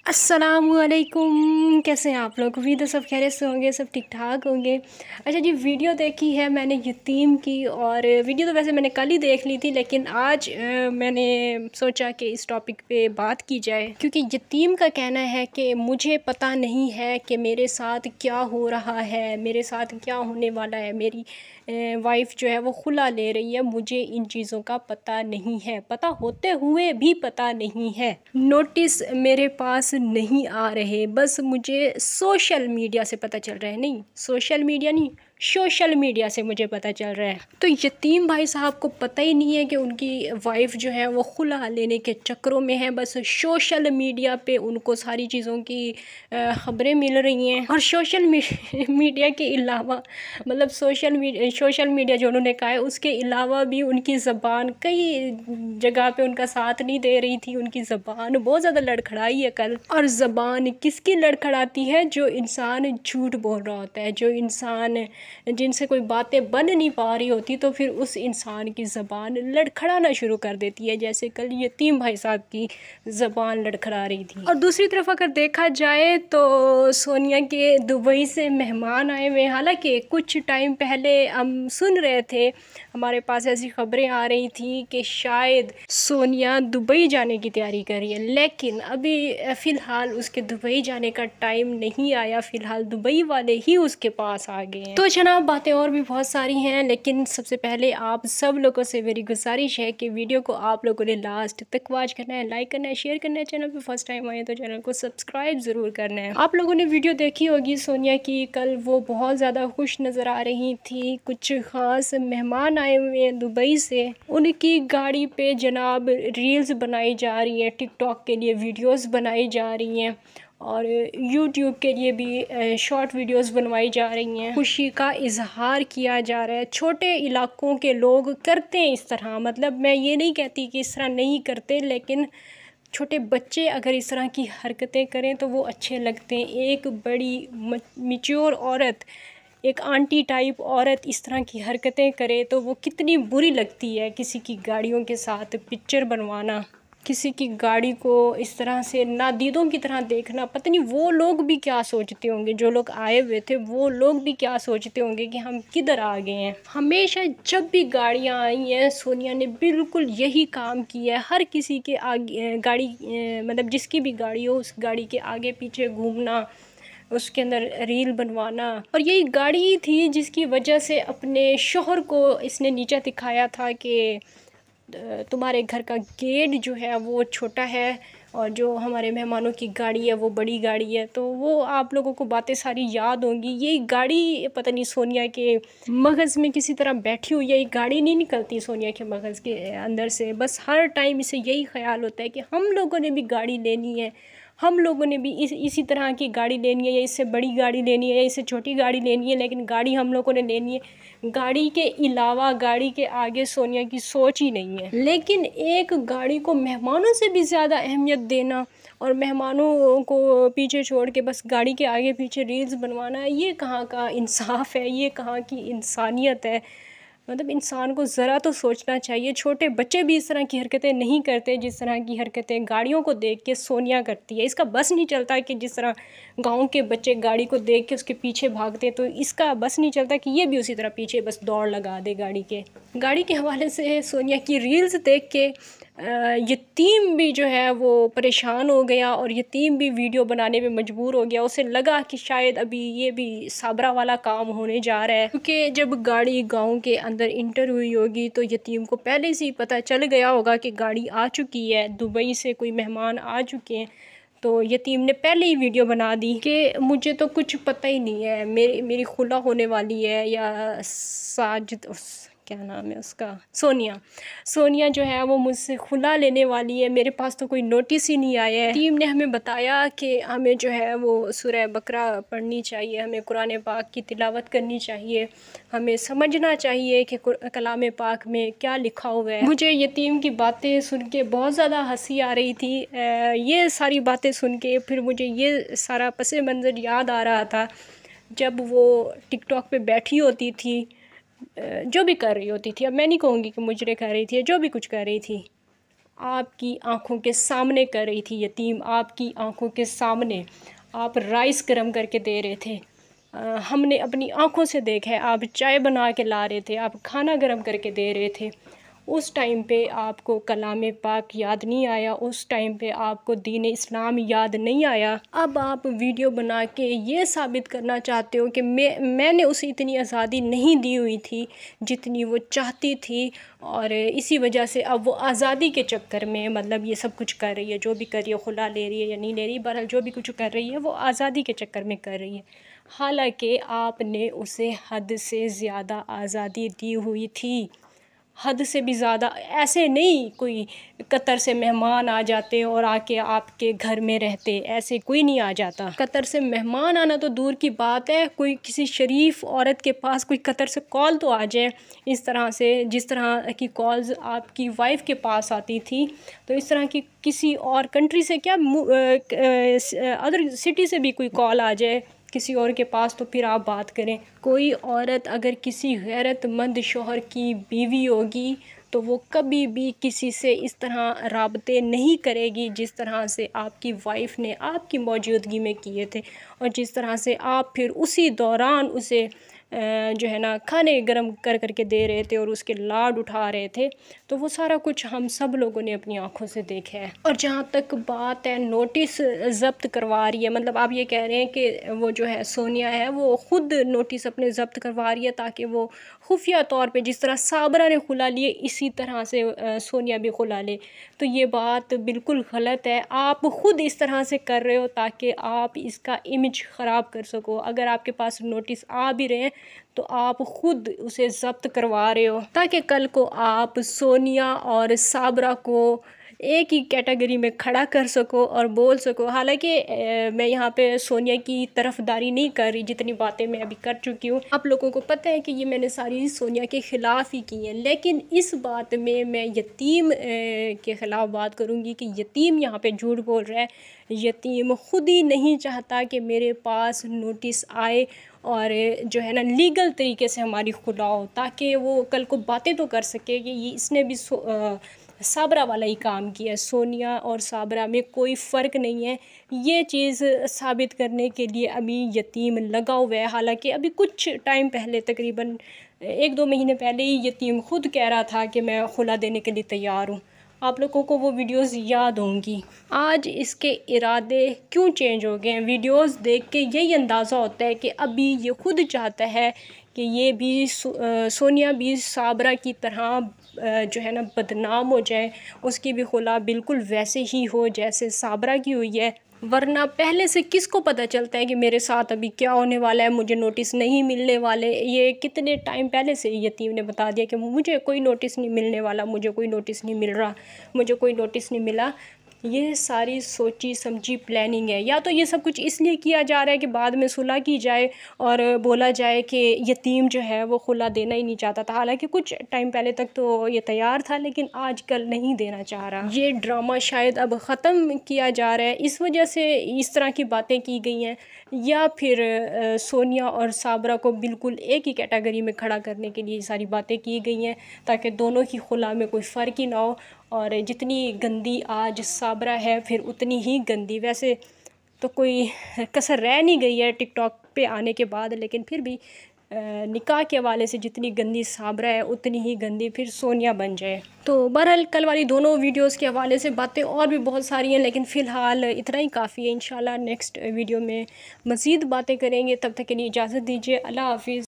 अस्सलामुअलैकुम, कैसे हैं आप लोग? उम्मीद है सब खैरियत से होंगे, सब ठीक ठाक होंगे। अच्छा जी, वीडियो देखी है मैंने यतीम की, और वीडियो तो वैसे मैंने कल ही देख ली थी, लेकिन आज मैंने सोचा कि इस टॉपिक पे बात की जाए, क्योंकि यतीम का कहना है कि मुझे पता नहीं है कि मेरे साथ क्या हो रहा है, मेरे साथ क्या होने वाला है। मेरी वाइफ जो है वो खुला ले रही है, मुझे इन चीज़ों का पता नहीं है, पता होते हुए भी पता नहीं है। नोटिस मेरे पास नहीं आ रहे, बस मुझे सोशल मीडिया से पता चल रहा है। नहीं, सोशल मीडिया नहीं, सोशल मीडिया से मुझे पता चल रहा है। तो यतीम भाई साहब को पता ही नहीं है कि उनकी वाइफ जो है वो खुला लेने के चक्करों में है। बस सोशल मीडिया पे उनको सारी चीज़ों की ख़बरें मिल रही हैं, और सोशल मीडिया के अलावा, मतलब सोशल मीडिया जो उन्होंने कहा है, उसके अलावा भी उनकी ज़बान कई जगह पे उनका साथ नहीं दे रही थी। उनकी ज़बान बहुत ज़्यादा लड़खड़ाई है कल। और ज़बान किसकी लड़खड़ाती है? जो इंसान झूठ बोल रहा होता है, जो इंसान जिनसे कोई बातें बन नहीं पा रही होती, तो फिर उस इंसान की ज़बान लड़खड़ाना शुरू कर देती है, जैसे कल यतीम भाई साहब की ज़बान लड़खड़ा रही थी। और दूसरी तरफ अगर देखा जाए तो सोनिया के दुबई से मेहमान आए हुए हैं। हालांकि कुछ टाइम पहले हम सुन रहे थे, हमारे पास ऐसी ख़बरें आ रही थी कि शायद सोनिया दुबई जाने की तैयारी कर रही है, लेकिन अभी फ़िलहाल उसके दुबई जाने का टाइम नहीं आया। फ़िलहाल दुबई वाले ही उसके पास आ गए हैं। तो जनाब, बातें और भी बहुत सारी हैं, लेकिन सबसे पहले आप सब लोगों से मेरी गुजारिश है कि वीडियो को आप लोगों ने लास्ट तक वॉच करना है, लाइक करना है, शेयर करना है। चैनल पर फर्स्ट टाइम आए तो चैनल को सब्सक्राइब ज़रूर करना है। आप लोगों ने वीडियो देखी होगी सोनिया की, कल वो बहुत ज़्यादा खुश नज़र आ रही थी। कुछ ख़ास मेहमान आए हुए हैं दुबई से, उनकी गाड़ी पे जनाब रील्स बनाई जा रही हैं, टिकटॉक के लिए वीडियोस बनाई जा रही हैं, और यूट्यूब के लिए भी शॉर्ट वीडियोस बनवाई जा रही हैं। खुशी का इजहार किया जा रहा है। छोटे इलाकों के लोग करते हैं इस तरह, मतलब मैं ये नहीं कहती कि इस तरह नहीं करते, लेकिन छोटे बच्चे अगर इस तरह की हरकतें करें तो वो अच्छे लगते हैं। एक बड़ी मैच्योर औरत, एक आंटी टाइप औरत इस तरह की हरकतें करे तो वो कितनी बुरी लगती है। किसी की गाड़ियों के साथ पिक्चर बनवाना, किसी की गाड़ी को इस तरह से नादीदों की तरह देखना, पता नहीं वो लोग भी क्या सोचते होंगे, जो लोग आए हुए थे वो लोग भी क्या सोचते होंगे कि हम किधर आ गए हैं। हमेशा जब भी गाड़ियाँ आई हैं, सोनिया ने बिल्कुल यही काम किया है। हर किसी के आगे गाड़ी, मतलब जिसकी भी गाड़ी हो, उस गाड़ी के आगे पीछे घूमना, उसके अंदर रील बनवाना। और यही गाड़ी ही थी जिसकी वजह से अपने शोहर को इसने नीचा दिखाया था कि तुम्हारे घर का गेट जो है वो छोटा है, और जो हमारे मेहमानों की गाड़ी है वो बड़ी गाड़ी है। तो वो आप लोगों को बातें सारी याद होंगी। ये गाड़ी पता नहीं सोनिया के मगज़ में किसी तरह बैठी हुई है। ये गाड़ी नहीं निकलती सोनिया के मगज़ के अंदर से। बस हर टाइम इसे यही ख्याल होता है कि हम लोगों ने भी गाड़ी लेनी है, हम लोगों ने भी इसी तरह की गाड़ी लेनी है, या इससे बड़ी गाड़ी लेनी है, या इससे छोटी गाड़ी लेनी है, लेकिन गाड़ी हम लोगों ने लेनी है। गाड़ी के अलावा, गाड़ी के आगे सोनिया की सोच ही नहीं है। लेकिन एक गाड़ी को मेहमानों से भी ज़्यादा अहमियत देना, और मेहमानों को पीछे छोड़ के बस गाड़ी के आगे पीछे रील्स बनवाना, ये कहाँ का इंसाफ है, ये कहाँ की इंसानियत है? मतलब इंसान को ज़रा तो सोचना चाहिए। छोटे बच्चे भी इस तरह की हरकतें नहीं करते जिस तरह की हरकतें गाड़ियों को देख के सोनिया करती है। इसका बस नहीं चलता कि जिस तरह गांव के बच्चे गाड़ी को देख के उसके पीछे भागते, तो इसका बस नहीं चलता कि ये भी उसी तरह पीछे बस दौड़ लगा दे गाड़ी के हवाले से। सोनिया की रील्स देख के यतीम भी जो है वो परेशान हो गया, और यतीम भी वीडियो बनाने में मजबूर हो गया। उसे लगा कि शायद अभी ये भी साबरा वाला काम होने जा रहा है, क्योंकि जब गाड़ी गांव के अंदर इंटर हुई होगी तो यतीम को पहले से ही पता चल गया होगा कि गाड़ी आ चुकी है, दुबई से कोई मेहमान आ चुके हैं। तो यतीम ने पहले ही वीडियो बना दी कि मुझे तो कुछ पता ही नहीं है, मेरी खुला होने वाली है, या साजिद, क्या नाम है उसका, सोनिया जो है वो मुझसे खुला लेने वाली है, मेरे पास तो कोई नोटिस ही नहीं आया है। टीम ने हमें बताया कि हमें जो है वो सूरह बकरा पढ़नी चाहिए, हमें कुरान पाक की तिलावत करनी चाहिए, हमें समझना चाहिए कि कलाम पाक में क्या लिखा हुआ है। मुझे यतीम की बातें सुन के बहुत ज़्यादा हंसी आ रही थी। ये सारी बातें सुन के फिर मुझे ये सारा पस मंज़र याद आ रहा था जब वो टिकटॉक पे बैठी होती थी, जो भी कर रही होती थी। अब मैं नहीं कहूँगी कि मुजरे कर रही थी, जो भी कुछ कर रही थी, आपकी आंखों के सामने कर रही थी, यतीम आपकी आंखों के सामने। आप राइस गर्म करके दे रहे थे, हमने अपनी आंखों से देखा है। आप चाय बना के ला रहे थे, आप खाना गर्म करके दे रहे थे। उस टाइम पे आपको कलाम पाक याद नहीं आया, उस टाइम पे आपको दीन इस्लाम याद नहीं आया। अब आप वीडियो बना के ये साबित करना चाहते हो कि मैंने उसे इतनी आज़ादी नहीं दी हुई थी जितनी वो चाहती थी, और इसी वजह से अब वो आज़ादी के चक्कर में मतलब ये सब कुछ कर रही है, जो भी कर रही है, खुला ले रही है या नहीं ले रही, बहरहाल जो भी कुछ कर रही है वो आज़ादी के चक्कर में कर रही है। हालांकि आपने उसे हद से ज़्यादा आज़ादी दी हुई थी, हद से भी ज़्यादा। ऐसे नहीं कोई कतर से मेहमान आ जाते और आके आपके घर में रहते, ऐसे कोई नहीं आ जाता। कतर से मेहमान आना तो दूर की बात है, कोई किसी शरीफ औरत के पास कोई कतर से कॉल तो आ जाए इस तरह से, जिस तरह की कॉल्स आपकी वाइफ के पास आती थी। तो इस तरह की किसी और कंट्री से क्या, अदर सिटी से भी कोई कॉल आ जाए किसी और के पास, तो फिर आप बात करें। कोई औरत अगर किसी गैरतमंद शौहर की बीवी होगी तो वो कभी भी किसी से इस तरह राबते नहीं करेगी जिस तरह से आपकी वाइफ ने आपकी मौजूदगी में किए थे, और जिस तरह से आप फिर उसी दौरान उसे जो है ना खाने गरम कर करके दे रहे थे और उसके लाड उठा रहे थे। तो वो सारा कुछ हम सब लोगों ने अपनी आंखों से देखा है। और जहाँ तक बात है नोटिस ज़ब्त करवा रही है, मतलब आप ये कह रहे हैं कि वो जो है सोनिया है वो ख़ुद नोटिस अपने ज़ब्त करवा रही है ताकि वो खुफिया तौर पे जिस तरह साबरा ने खुला लिए इसी तरह से सोनिया भी खुला ले। तो ये बात बिल्कुल गलत है। आप ख़ुद इस तरह से कर रहे हो ताकि आप इसका इमेज ख़राब कर सको। अगर आपके पास नोटिस आ भी रहे हैं तो आप ख़ुद उसे ज़ब्त करवा रहे हो ताकि कल को आप सोनिया और साबरा को एक ही कैटेगरी में खड़ा कर सको और बोल सको। हालांकि मैं यहाँ पे सोनिया की तरफदारी नहीं कर रही, जितनी बातें मैं अभी कर चुकी हूँ आप लोगों को पता है कि ये मैंने सारी सोनिया के ख़िलाफ़ ही की हैं। लेकिन इस बात में मैं यतीम के ख़िलाफ़ बात करूँगी कि यतीम यहाँ पे झूठ बोल रहा है। यतीम ख़ुद ही नहीं चाहता कि मेरे पास नोटिस आए और जो है ना लीगल तरीके से हमारी खुला हो, ताकि वो कल को बातें तो कर सके कि ये इसने भी साबरा वाला ही काम किया है। सोनिया और साबरा में कोई फ़र्क नहीं है, ये चीज़ साबित करने के लिए अभी यतीम लगा हुआ है। हालांकि अभी कुछ टाइम पहले, तकरीबन 1-2 महीने पहले ही यतीम ख़ुद कह रहा था कि मैं खुला देने के लिए तैयार हूँ। आप लोगों को वो वीडियोस याद होंगी। आज इसके इरादे क्यों चेंज हो गए हैं? वीडियोस देख के यही अंदाज़ा होता है कि अभी ये ख़ुद चाहता है कि ये भी सोनिया भी साबरा की तरह जो है ना बदनाम हो जाए, उसकी भी खुला बिल्कुल वैसे ही हो जैसे साबरा की हुई है। वरना पहले से किसको पता चलता है कि मेरे साथ अभी क्या होने वाला है, मुझे नोटिस नहीं मिलने वाले। ये कितने टाइम पहले से यतीम ने बता दिया कि मुझे कोई नोटिस नहीं मिलने वाला, मुझे कोई नोटिस नहीं मिल रहा, मुझे कोई नोटिस नहीं मिला। ये सारी सोची समझी प्लानिंग है। या तो ये सब कुछ इसलिए किया जा रहा है कि बाद में सुलह की जाए और बोला जाए कि यतीम जो है वो खुला देना ही नहीं चाहता था। हालांकि कुछ टाइम पहले तक तो ये तैयार था लेकिन आजकल नहीं देना चाह रहा। ये ड्रामा शायद अब ख़त्म किया जा रहा है, इस वजह से इस तरह की बातें की गई हैं, या फिर सोनिया और साबरा को बिल्कुल एक ही कैटेगरी में खड़ा करने के लिए सारी बातें की गई हैं ताकि दोनों की खुला में कोई फ़र्क ही ना हो। और जितनी गंदी आज साबरा है फिर उतनी ही गंदी, वैसे तो कोई कसर रह नहीं गई है टिकटॉक पे आने के बाद, लेकिन फिर भी निकाह के हवाले से जितनी गंदी साबरा है उतनी ही गंदी फिर सोनिया बन जाए। तो बहरहाल कल वाली दोनों वीडियोस के हवाले से बातें और भी बहुत सारी हैं, लेकिन फ़िलहाल इतना ही काफ़ी है। इंशाल्लाह नेक्स्ट वीडियो में मज़ीद बातें करेंगे। तब तक के लिए इजाज़त दीजिए। अल्लाह हाफ़िज़।